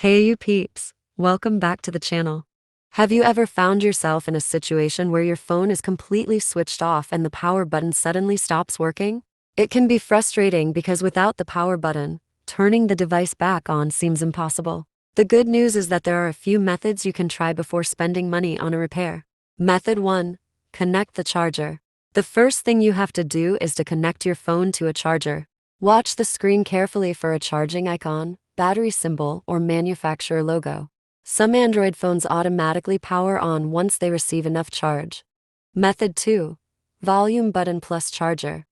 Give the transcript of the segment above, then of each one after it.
Hey you peeps, welcome back to the channel. Have you ever found yourself in a situation where your phone is completely switched off and the power button suddenly stops working? It can be frustrating because without the power button, turning the device back on seems impossible. The good news is that there are a few methods you can try before spending money on a repair. Method 1. Connect the charger. The first thing you have to do is to connect your phone to a charger. Watch the screen carefully for a charging icon, battery symbol, or manufacturer logo. Some Android phones automatically power on once they receive enough charge. Method 2. Volume button plus charger.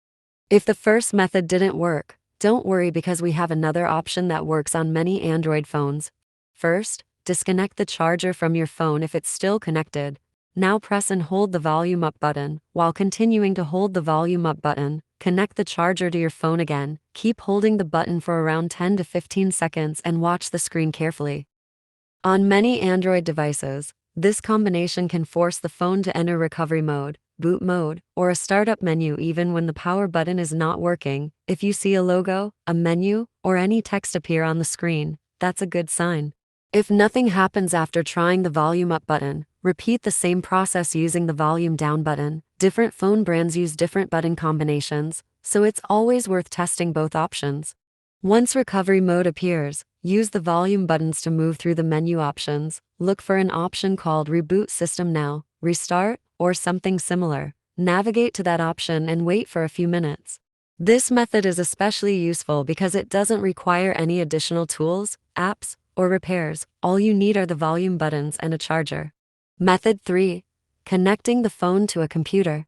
If the first method didn't work, don't worry because we have another option that works on many Android phones. First, disconnect the charger from your phone if it's still connected. Now press and hold the volume up button. While continuing to hold the volume up button, connect the charger to your phone again. Keep holding the button for around 10 to 15 seconds and watch the screen carefully. On many Android devices, this combination can force the phone to enter recovery mode, boot mode, or a startup menu even when the power button is not working. If you see a logo, a menu, or any text appear on the screen, that's a good sign. If nothing happens after trying the volume up button, repeat the same process using the volume down button. Different phone brands use different button combinations, so it's always worth testing both options. Once recovery mode appears, use the volume buttons to move through the menu options. Look for an option called Reboot System Now, Restart, or something similar. Navigate to that option and wait for a few minutes. This method is especially useful because it doesn't require any additional tools, apps, or repairs. All you need are the volume buttons and a charger. Method 3. Connecting the phone to a computer.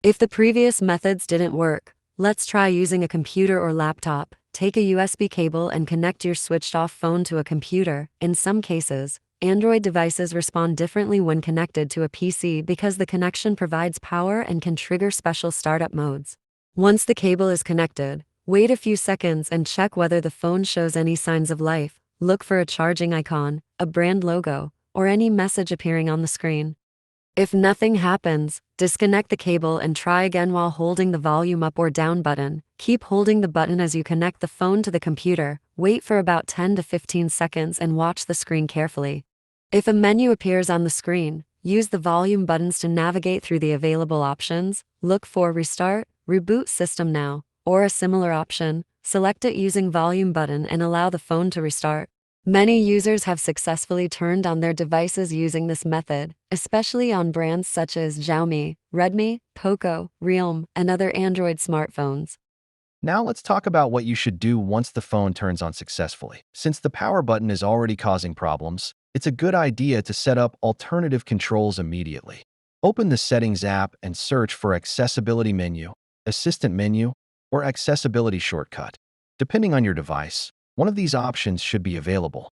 If the previous methods didn't work, let's try using a computer or laptop. Take a USB cable and connect your switched-off phone to a computer. In some cases, Android devices respond differently when connected to a PC because the connection provides power and can trigger special startup modes. Once the cable is connected, wait a few seconds and check whether the phone shows any signs of life. Look for a charging icon, a brand logo, or any message appearing on the screen. If nothing happens, disconnect the cable and try again while holding the volume up or down button. Keep holding the button as you connect the phone to the computer. Wait for about 10 to 15 seconds and watch the screen carefully. If a menu appears on the screen, use the volume buttons to navigate through the available options. Look for Restart, Reboot System Now, or a similar option. Select it using volume button and allow the phone to restart. Many users have successfully turned on their devices using this method, especially on brands such as Xiaomi, Redmi, Poco, Realme, and other Android smartphones. Now let's talk about what you should do once the phone turns on successfully. Since the power button is already causing problems, it's a good idea to set up alternative controls immediately. Open the Settings app and search for Accessibility menu, Assistant menu, or Accessibility shortcut. Depending on your device, one of these options should be available.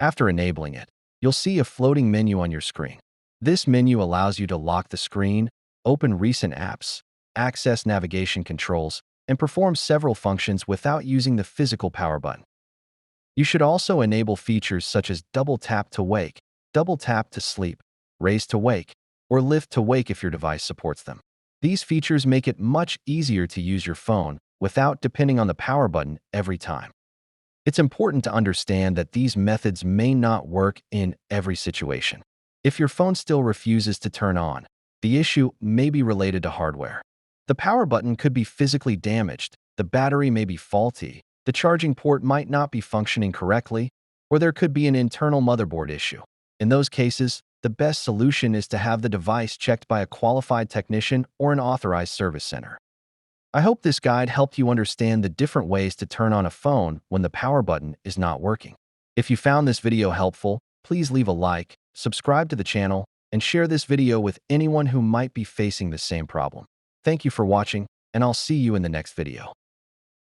After enabling it, you'll see a floating menu on your screen. This menu allows you to lock the screen, open recent apps, access navigation controls, and perform several functions without using the physical power button. You should also enable features such as double tap to wake, double tap to sleep, raise to wake, or lift to wake if your device supports them. These features make it much easier to use your phone without depending on the power button every time. It's important to understand that these methods may not work in every situation. If your phone still refuses to turn on, the issue may be related to hardware. The power button could be physically damaged, the battery may be faulty, the charging port might not be functioning correctly, or there could be an internal motherboard issue. In those cases, the best solution is to have the device checked by a qualified technician or an authorized service center. I hope this guide helped you understand the different ways to turn on a phone when the power button is not working. If you found this video helpful, please leave a like, subscribe to the channel, and share this video with anyone who might be facing the same problem. Thank you for watching, and I'll see you in the next video.